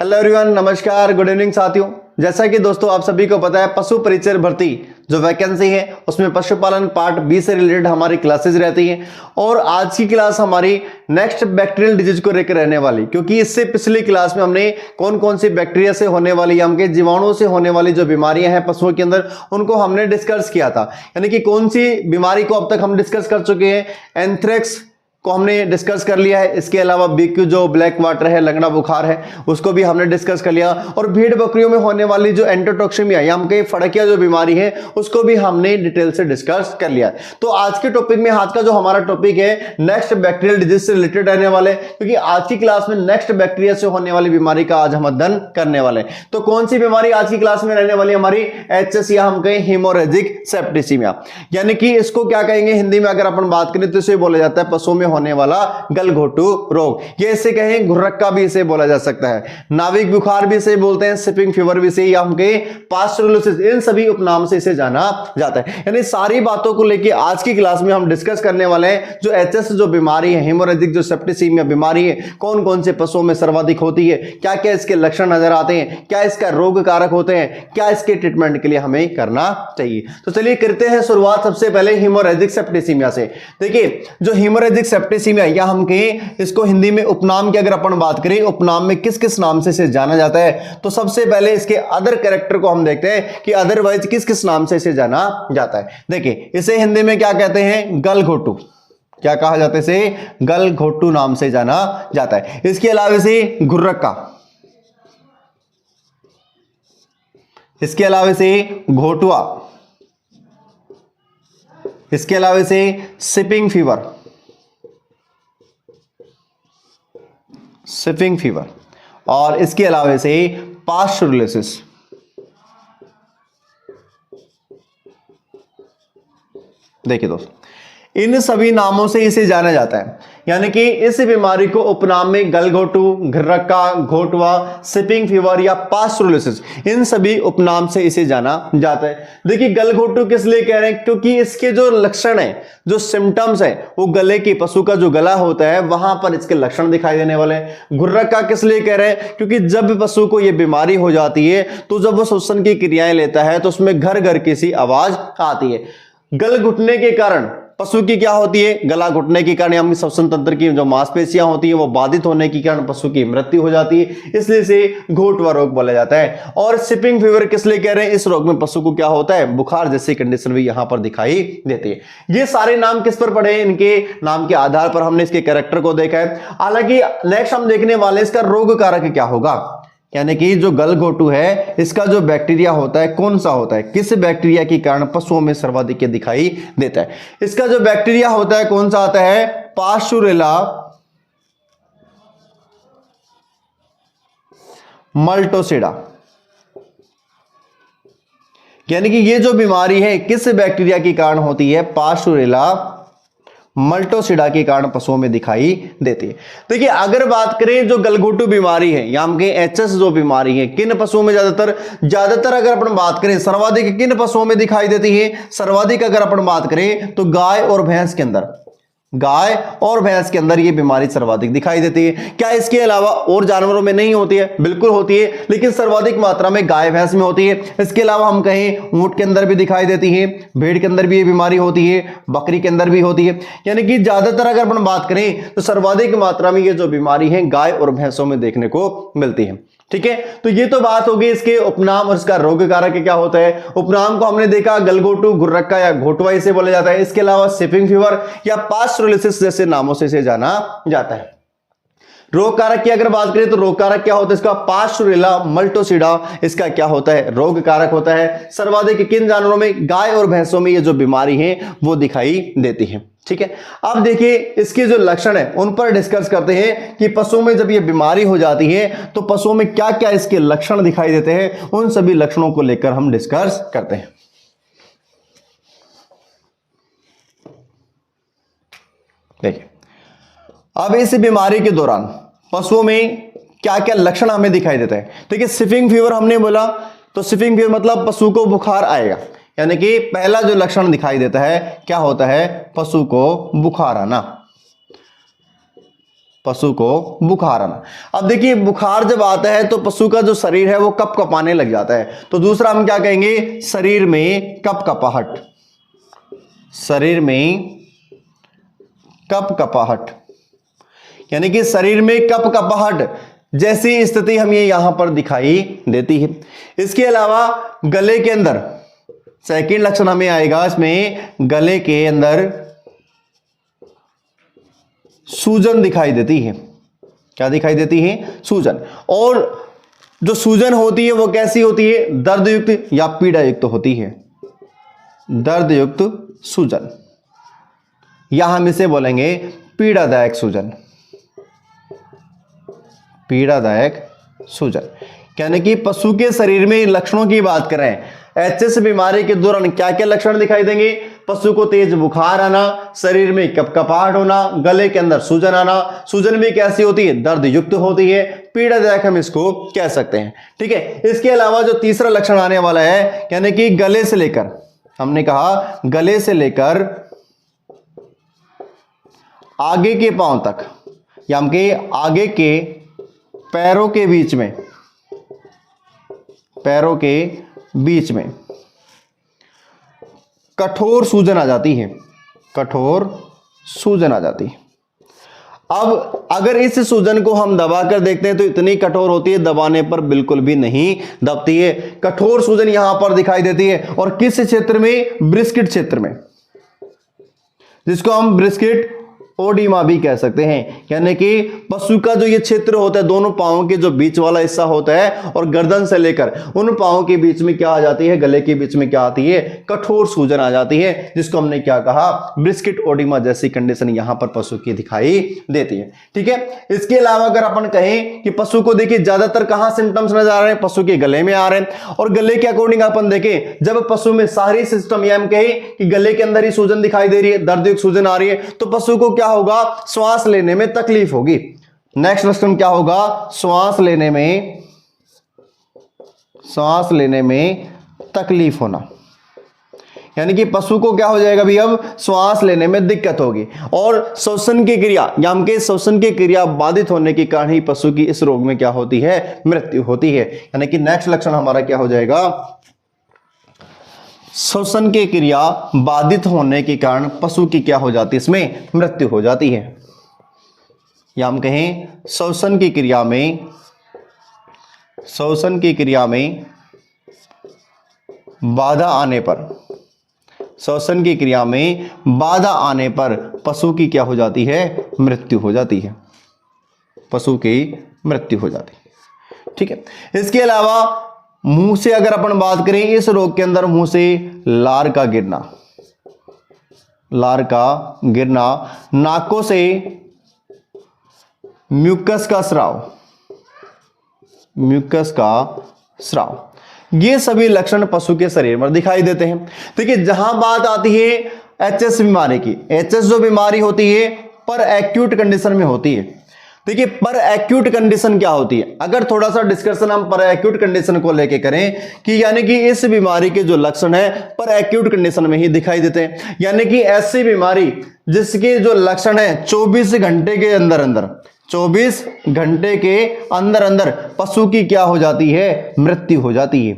Hello everyone, नमस्कार, good evening साथियों। जैसा कि दोस्तों आप सभी को पता है, पशु परिचर भर्ती जो वैकेंसी है उसमें पशुपालन पार्ट बी से रिलेटेड हमारी क्लासेस रहती हैं। और आज की क्लास हमारी नेक्स्ट बैक्टीरियल डिजीज को लेकर रहने वाली, क्योंकि इससे पिछली क्लास में हमने कौन कौन सी बैक्टीरिया से होने वाली या उनके जीवाणुओं से होने वाली जो बीमारियां हैं पशुओं के अंदर, उनको हमने डिस्कस किया था। यानी कि कौन सी बीमारी को अब तक हम डिस्कस कर चुके हैं। एंथ्रेक्स को हमने डिस्कस कर लिया है। इसके अलावा बीक्यू जो ब्लैक वाटर है, लगड़ा बुखार है, उसको भी हमने डिस्कस कर लिया। और भेड़ बकरियों में होने वाली जो एंटोटॉक्सिमिया या हम कहीं फड़किया जो बीमारी है, उसको भी हमने डिटेल से डिस्कस कर लिया है। तो आज के टॉपिक में, आज का जो हमारा टॉपिक है नेक्स्ट बैक्टीरियल डिजीज से रिलेटेड रहने वाले, क्योंकि आज की क्लास में नेक्स्ट बैक्टीरिया से होने वाली बीमारी का आज हम अध्ययन करने वाले। तो कौन सी बीमारी आज की क्लास में रहने वाली हमारी? एचएस या हम कहें हीमोरेजिक सेप्टिसिमिया। यानी कि इसको क्या कहेंगे हिंदी में अगर अपन बात करें तो इसे बोला जाता है पशुओं में होने वाला गलघोटू रोग। ये इसे कहें घुर्रक्का भी इसे बोला जा सकता है, नाविक बुखार भी इसे बोलते हैं, शिपिंग फीवर भी इसे, या हम कहें पास्टुरलोसिस, इन सभी उपनाम से इसे जाना जाता है। यानी सारी बातों को लेकर आज की क्लास में हम डिस्कस करने वाले हैं। जो एचएस जो बीमारी है, हीमोरेजिक जो सेप्टिसिमिया बीमारी है, कौन कौन से पशुओं में सर्वाधिक होती है, क्या क्या इसके लक्षण नजर आते हैं, क्या इसका रोग कारक होते हैं, क्या इसके ट्रीटमेंट के लिए हमें करना चाहिए। तो चलिए करते हैं शुरुआत सबसे पहले हीमोरेजिक सेप्टिसिमिया से। देखिए जो हीमोरेजिक सेप्टिसिमिया या हम कहें इसको हिंदी में उपनाम की अगर अपन बात करें, उपनाम में किस किस नाम से इसे जाना जाता है, तो सबसे पहले इसके अदर कैरेक्टर को हम देखते हैं कि अदरवाइज किस किस नाम से इसे जाना जाता है। देखिए इसे हिंदी में क्या कहते हैं? गलघोटू। क्या कहा जाता है? इसे गलघोटू नाम से जाना जाता है। इसके अलावा इसे घुर्रक्का, इसके अलावा इसे घोटुआ, इसके अलावा इसे शिपिंग फीवर, शिपिंग फीवर, और इसके अलावा से पास्टुरलोसिस। देखिए दोस्तों, इन सभी नामों से इसे जाना जाता है। यानी कि इस बीमारी को उपनाम में गलघोटू, घुर्रक्का, घोटुआ, शिपिंग फीवर या पास्टुरलोसिस, इन सभी उपनाम से इसे जाना जाता है। देखिए गलघोटू किस लिए कह रहे हैं? क्योंकि इसके जो लक्षण है, जो सिम्टम्स है, वो गले की, पशु का जो गला होता है वहां पर इसके लक्षण दिखाई देने वाले हैं। घुर्रक्का किस लिए कह रहे हैं? क्योंकि जब पशु को यह बीमारी हो जाती है तो जब वो श्वसन की क्रियाएं लेता है तो उसमें घर घर की सी आवाज आती है। गल घुटने के कारण पशु की क्या होती है? गला घुटने के कारण हम श्वसन तंत्र की जो मांसपेशियां होती है वो बाधित होने के कारण पशु की मृत्यु हो जाती है, इसलिए इसे घोटुआ रोग बोला जाता है। और शिपिंग फीवर किस लिए कह रहे हैं? इस रोग में पशु को क्या होता है? बुखार जैसी कंडीशन भी यहां पर दिखाई देती है। ये सारे नाम किस पर पड़े हैं? इनके नाम के आधार पर हमने इसके कैरेक्टर को देखा है। हालांकि नेक्स्ट हम देखने वाले इसका रोग कारक क्या होगा। यानी कि जो गलघोटू है इसका जो बैक्टीरिया होता है कौन सा होता है, किस बैक्टीरिया के कारण पशुओं में सर्वाधिक दिखाई देता है। इसका जो बैक्टीरिया होता है कौन सा आता है? Pasteurella multocida. यानी कि ये जो बीमारी है किस बैक्टीरिया के कारण होती है? पास्चुरेला मल्टोसिडा के कारण पशुओं में दिखाई देती है। देखिए अगर बात करें जो गलघोटू बीमारी है या हम कहें एचएस जो बीमारी है, किन पशुओं में ज्यादातर अगर अपन बात करें सर्वाधिक किन पशुओं में दिखाई देती है? सर्वाधिक अगर अपन बात करें तो गाय और भैंस के अंदर, गाय और भैंस के अंदर ये बीमारी सर्वाधिक दिखाई देती है। क्या इसके अलावा और जानवरों में नहीं होती है? बिल्कुल होती है, लेकिन सर्वाधिक मात्रा में गाय भैंस में होती है। इसके अलावा हम कहें ऊंट के अंदर भी दिखाई देती है, भेड़ के अंदर भी ये बीमारी होती है, बकरी के अंदर भी होती है। यानी कि ज्यादातर अगर अपन बात करें तो सर्वाधिक मात्रा में ये जो बीमारी है गाय और भैंसों में देखने को मिलती है। ठीक है, तो ये तो बात होगी इसके उपनाम और इसका रोग कारक क्या होता है। उपनाम को हमने देखा गलघोटू, घुर्रक्का या घोटुआ इसे बोला जाता है। इसके अलावा शिपिंग फीवर या पास्टुरलोसिस जैसे नामों से इसे जाना जाता है। रोग कारक की अगर बात करें तो रोग कारक क्या होता है इसका? पास्चुरेला मल्टोसिडा इसका क्या होता है? रोग कारक होता है। सर्वाधिक किन जानवरों में? गाय और भैंसों में ये जो बीमारी है वो दिखाई देती है। ठीक है, अब देखिए इसके जो लक्षण है उन पर डिस्कस करते हैं कि पशुओं में जब ये बीमारी हो जाती है तो पशुओं में क्या क्या इसके लक्षण दिखाई देते हैं, उन सभी लक्षणों को लेकर हम डिस्कस करते हैं। देखिए अब इस बीमारी के दौरान पशुओं में क्या क्या लक्षण हमें दिखाई देते हैं। देखिए शिपिंग फीवर हमने बोला, तो शिपिंग फीवर मतलब पशु को बुखार आएगा। यानी कि पहला जो लक्षण दिखाई देता है क्या होता है? पशु को बुखार आना। पशु को बुखार आना। अब देखिए बुखार जब आता है तो पशु का जो शरीर है वो कप कपाने लग जाता है, तो दूसरा हम क्या कहेंगे, शरीर में कप कपाहट, शरीर में कप कपाहट, यानी कि शरीर में कप कपाहट जैसी स्थिति हमें यहां पर दिखाई देती है। इसके अलावा गले के अंदर सेकंड लक्षण हमें आएगा, इसमें गले के अंदर सूजन दिखाई देती है। क्या दिखाई देती है, सूजन। और जो सूजन होती है वो कैसी होती है, दर्द युक्त या पीड़ा युक्त होती है, दर्द युक्त सूजन, या हम इसे बोलेंगे पीड़ादायक सूजन, पीड़ादायक सूजन। यानी कि पशु के शरीर में लक्षणों की बात करें, एचएस बीमारी के दौरान क्या क्या लक्षण दिखाई देंगे, पशु को तेज बुखार आना, शरीर में कपकपाहट होना, गले के अंदर सूजन आना, सूजन भी कैसी होती है, दर्द युक्त होती है, पीड़ादायक हम इसको कह सकते हैं। ठीक है, इसके अलावा जो तीसरा लक्षण आने वाला है, यानी कि गले से लेकर, हमने कहा गले से लेकर आगे के पांव तक, यानी कि आगे के पैरों के बीच में, पैरों के बीच में कठोर सूजन आ जाती है, कठोर सूजन आ जाती है। अब अगर इस सूजन को हम दबा कर देखते हैं तो इतनी कठोर होती है, दबाने पर बिल्कुल भी नहीं दबती है। कठोर सूजन यहां पर दिखाई देती है, और किस क्षेत्र में, ब्रिस्किट क्षेत्र में, जिसको हम ब्रिस्किट ओडिमा भी कह सकते हैं। यानी कि पशु का जो ये क्षेत्र होता है, दोनों पांवों के जो बीच वाला हिस्सा होता है और गर्दन से लेकर उन पांवों के बीच में क्या आ जाती है, गले के बीच में क्या आती है, कठोर सूजन आ जाती है, जिसको हमने क्या कहा, ब्रिस्किट ओडिमा जैसी कंडीशन यहां पर पशु की दिखाई देती है। ठीक है, इसके अलावा अगर अपन कहें कि पशु को देखिए ज्यादातर कहां सिम्टम्स नजर आ रहे हैं, पशु के गले में आ रहे हैं, और गले के अकॉर्डिंग अपन देखें, जब पशु में सारी सिस्टम, या हम कहें कि गले के अंदर ही सूजन दिखाई दे रही है, दर्दयुक्त सूजन आ रही है, तो पशु को क्या होगा, श्वास लेने में तकलीफ होगी। नेक्स्ट लक्षण क्या होगा, श्वास लेने में तकलीफ होना, यानी कि पशु को क्या हो जाएगा भी, अब श्वास लेने में दिक्कत होगी। और श्वसन की क्रिया, यानी कि श्वसन की क्रिया बाधित होने के कारण ही पशु की इस रोग में क्या होती है, मृत्यु होती है। यानी कि नेक्स्ट लक्षण हमारा क्या हो जाएगा, श्वसन की क्रिया बाधित होने के कारण पशु की क्या हो जाती है, इसमें मृत्यु हो जाती है। या हम कहें श्वसन की क्रिया में बाधा आने पर, श्वसन की क्रिया में बाधा आने पर पशु की क्या हो जाती है, मृत्यु हो जाती है, पशु की मृत्यु हो जाती है। ठीक है, इसके अलावा मुंह से अगर अपन बात करें, इस रोग के अंदर मुंह से लार का गिरना, नाकों से म्यूकस का स्राव, ये सभी लक्षण पशु के शरीर में दिखाई देते हैं। देखिए जहां बात आती है एचएस बीमारी की, एचएस जो बीमारी होती है पर एक्यूट कंडीशन में होती है। देखिए पर एक्यूट कंडीशन क्या होती है, अगर थोड़ा सा डिस्कशन हम पर एक्यूट कंडीशन को लेके करें कि यानी कि इस बीमारी के जो लक्षण है पर एक्यूट कंडीशन में ही दिखाई देते हैं। यानी कि ऐसी बीमारी जिसके जो लक्षण है 24 घंटे के अंदर 24 घंटे के अंदर पशु की क्या हो जाती है, मृत्यु हो जाती है।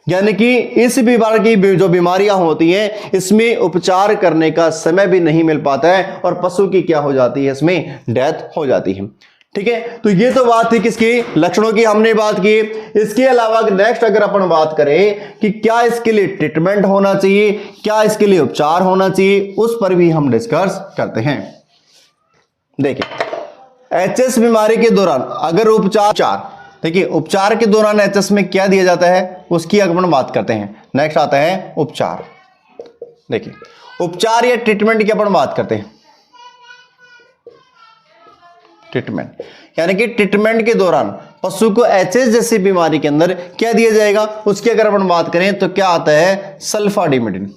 यानी कि इस बीमारी की जो बीमारियां होती हैं इसमें उपचार करने का समय भी नहीं मिल पाता है और पशु की क्या हो जाती है, इसमें डेथ हो जाती है। ठीक है, तो ये तो बात थी किसकी, लक्षणों की हमने बात की। इसके अलावा नेक्स्ट अगर अपन बात करें कि क्या इसके लिए ट्रीटमेंट होना चाहिए, क्या इसके लिए उपचार होना चाहिए, उस पर भी हम डिस्कस करते हैं। देखिए एचएस बीमारी के दौरान अगर उपचार, देखिए उपचार के दौरान एचएस में क्या दिया जाता है उसकी अपन बात करते हैं। नेक्स्ट आता है उपचार। देखिए उपचार या ट्रीटमेंट की अपन बात करते हैं। ट्रीटमेंट यानी कि ट्रीटमेंट के दौरान पशु को एचएस जैसी बीमारी के अंदर क्या दिया जाएगा, उसकी अगर अपन बात करें तो क्या आता है, सल्फाडिमिडिन।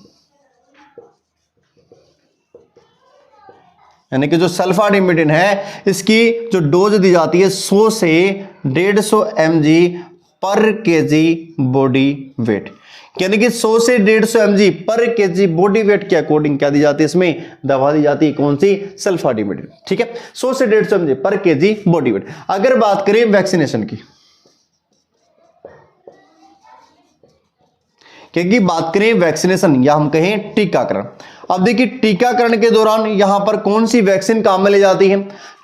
यानी कि जो सल्फाडिमिडिन है इसकी जो डोज दी जाती है 100 से 150 mg पर केजी बॉडी वेट, यानी कि 100 से 150 mg पर केजी बॉडी वेट के अकॉर्डिंग क्या दी जाती है, इसमें दवा दी जाती है, कौन सी, सल्फाडिमिडिन। ठीक है, 100 से 150 mg पर केजी बॉडी वेट। अगर बात करें वैक्सीनेशन की, क्योंकि बात करें वैक्सीनेशन या हम कहें टीकाकरण, अब देखिए टीकाकरण के दौरान यहां पर कौन सी वैक्सीन काम में ले जाती है,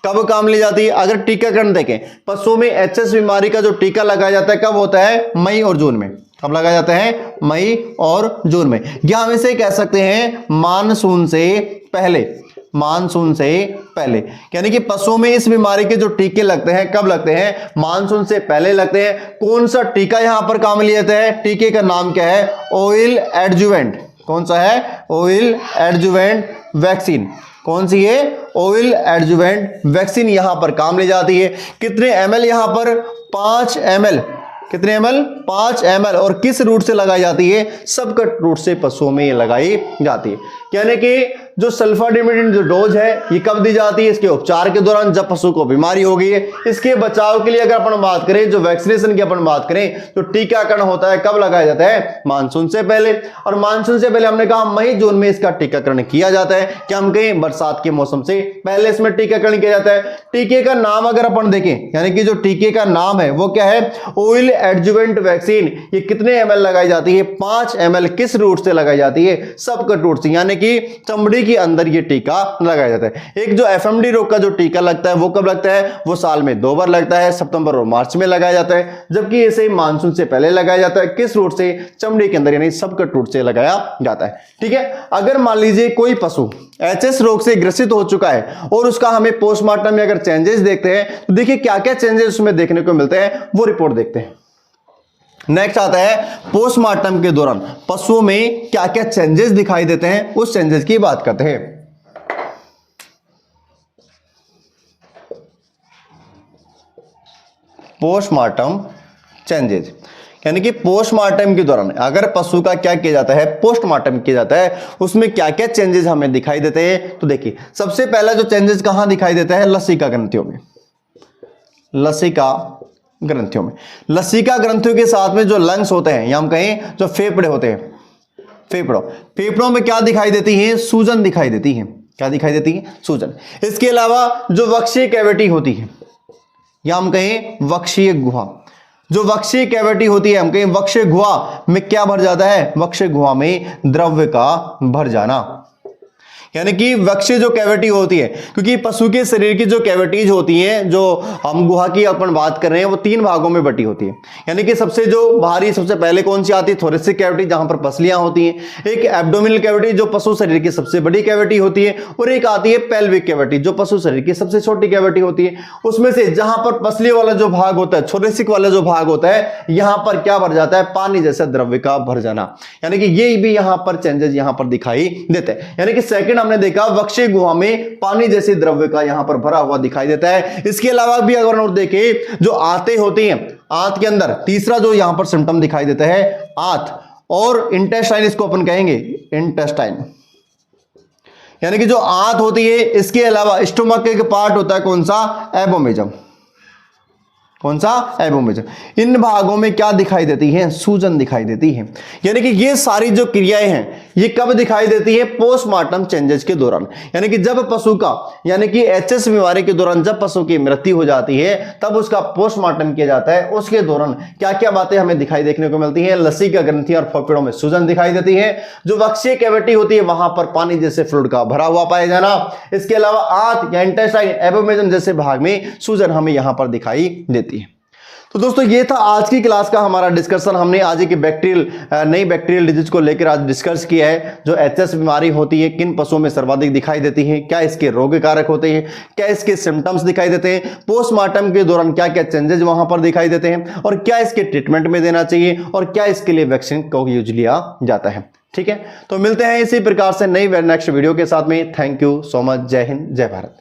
कब काम ले जाती है। अगर टीकाकरण देखें, पशुओं में एचएस बीमारी का जो टीका लगाया जाता है कब होता है, मई और जून में। कब लगाया जाता है, मई और जून में, या हम इसे कह सकते हैं मानसून से पहले, मानसून से पहले, यानी कि पशुओं में इस बीमारी के जो टीके लगते हैं कब लगते हैं, मानसून से पहले लगते हैं। कौन सा टीका यहां पर काम लिया जाता है, टीके का नाम क्या है, ओविल एडजुवेंट। कौन सा है, ओविल एडजुवेंट वैक्सीन। कौन सी है, ओविल एडजुवेंट वैक्सीन यहां पर काम ले जाती है। कितने ml यहां पर, 5 ml, कितने ml, 5 ml, और किस रूट से लगाई जाती है, सबकट रूट से पशुओं में ये लगाई जाती है। यानी कि जो सल्फाडिमिडिन जो डोज है ये कब दी जाती है, इसके उपचार के दौरान जब पशु को बीमारी हो गई है। इसके बचाव के लिए अगर अपन बात करें, जो वैक्सीनेशन की अपन बात करें, तो टीकाकरण होता है कब लगाया जाता है, मानसून से पहले, और मानसून से पहले हमने कहा मई जून में इसका टीकाकरण किया जाता है। क्या हम कहें, बरसात के मौसम से पहले इसमें टीकाकरण किया जाता है। टीके का नाम अगर अपन देखें, यानी कि जो टीके का नाम है वो क्या है, ओविल एडजुवेंट वैक्सीन। ये कितने ml लगाई जाती है, 5 ml। किस रूट से लगाई जाती है, सबकट रूट से, यानी कि चमड़ी के अंदर ये टीका लगाया जाता है। एक जो एफएमडी रोग का जो टीका लगता है वो कब लगता है, वो साल में 2 बार लगता है, सितंबर और मार्च में लगाया जाता है, जबकि इसे मानसून से पहले लगाया जाता है। किस रूट से, चमड़ी के अंदर, यानी सबकट रूट से लगाया जाता है। ठीक है, अगर मान लीजिए कोई पशु एचएस रोग से ग्रसित हो चुका है और उसका हमें पोस्टमार्टम में अगर चेंजेस देखते हैं तो देखिए क्या क्या चेंजेस उसमें देखने को मिलते हैं, वो रिपोर्ट देखते हैं। नेक्स्ट आता है पोस्टमार्टम के दौरान पशुओं में क्या क्या चेंजेस दिखाई देते हैं, उस चेंजेस की बात करते हैं। पोस्टमार्टम चेंजेस, यानी कि पोस्टमार्टम के दौरान अगर पशु का क्या किया जाता है, पोस्टमार्टम किया जाता है, उसमें क्या क्या चेंजेस हमें दिखाई देते हैं। तो देखिए सबसे पहला जो चेंजेस कहां दिखाई देता है, लसिका ग्रंथियों में, लसिका ग्रंथियों में। लसिका ग्रंथियों के साथ में जो लंग्स होते हैं या हम कहें जो फेफड़े होते हैं, फेफड़ों में क्या दिखाई देती है, सूजन दिखाई देती है। क्या दिखाई देती है, सूजन। इसके अलावा जो वक्षीय कैविटी होती है या हम कहें वक्षीय गुहा, जो वक्षीय कैविटी होती है हम कहें वक्षीय गुहा में क्या भर जाता है, वक्षीय गुहा में द्रव्य का भर जाना, यानी कि वक्षीय जो कैविटी होती है, क्योंकि पशु के शरीर की जो कैविटीज होती हैं, जो हम गुहा की अपन बात कर रहे हैं, वो 3 भागों में बटी होती है। यानी कि सबसे जो बाहरी सबसे पहले कौन सी आती है, थोरेसिक कैविटी, जहां पर पसलियां होती हैं, एक एब्डोमिनल कैविटी जो पशु शरीर की सबसे बड़ी कैविटी होती है, और एक आती है पेल्विक कैविटी जो पशु शरीर की सबसे छोटी कैविटी होती है। उसमें से जहां पर पसली वाला जो भाग होता है, थोरेसिक वाला जो भाग होता है, यहां पर क्या भर जाता है, पानी जैसा द्रव्य का भर जाना, यानी कि ये भी यहां पर चेंजेस यहां पर दिखाई देते हैं। यानी कि सेकंड हमने देखा वक्षीय गुहा में पानी जैसे द्रव्य का यहां पर भरा हुआ दिखाई देता है। इसके अलावा भी अगर हम देखें जो आंतें होती हैं, आंत के अंदर तीसरा जो यहां पर सिम्टम दिखाई देता है, आंत और इंटेस्टाइन, इसको अपन कहेंगे इंटेस्टाइन, यानी कि जो आंत होती है। इसके अलावा स्टोमक का एक पार्ट होता है, कौन सा, एबोमेजम, कौन सा, एबोमेजम। इन भागों में क्या दिखाई देती है, सूजन दिखाई देती है। यानी कि ये सारी जो क्रियाएं हैं ये कब दिखाई देती है, पोस्टमार्टम चेंजेस के दौरान, यानी कि जब पशु का, यानी कि एचएस बीमारी के दौरान जब पशु की मृत्यु हो जाती है तब उसका पोस्टमार्टम किया जाता है। उसके दौरान क्या क्या बातें हमें दिखाई देखने को मिलती है, लसिका ग्रंथि और फेफड़ों में सूजन दिखाई देती है, जो वक्षीय कैविटी होती है वहां पर पानी जैसे फ्लूइड का भरा हुआ पाया जाना, इसके अलावा आंत या इंटेस्टाइन, एबोमेजम जैसे भाग में सूजन हमें यहां पर दिखाई देती है। तो दोस्तों ये था आज की क्लास का हमारा डिस्कशन। हमने आज एक नई बैक्टीरियल डिजीज को लेकर आज डिस्कस किया है। जो एचएस बीमारी होती है किन पशुओं में सर्वाधिक दिखाई देती है, क्या इसके रोग कारक होते हैं, क्या इसके सिम्टम्स दिखाई देते हैं, पोस्टमार्टम के दौरान क्या क्या चेंजेस वहां पर दिखाई देते हैं, और क्या इसके ट्रीटमेंट में देना चाहिए, और क्या इसके लिए वैक्सीन को यूज लिया जाता है। ठीक है, तो मिलते हैं इसी प्रकार से नई नेक्स्ट वीडियो के साथ में। Thank you so much. जय हिंद, जय भारत।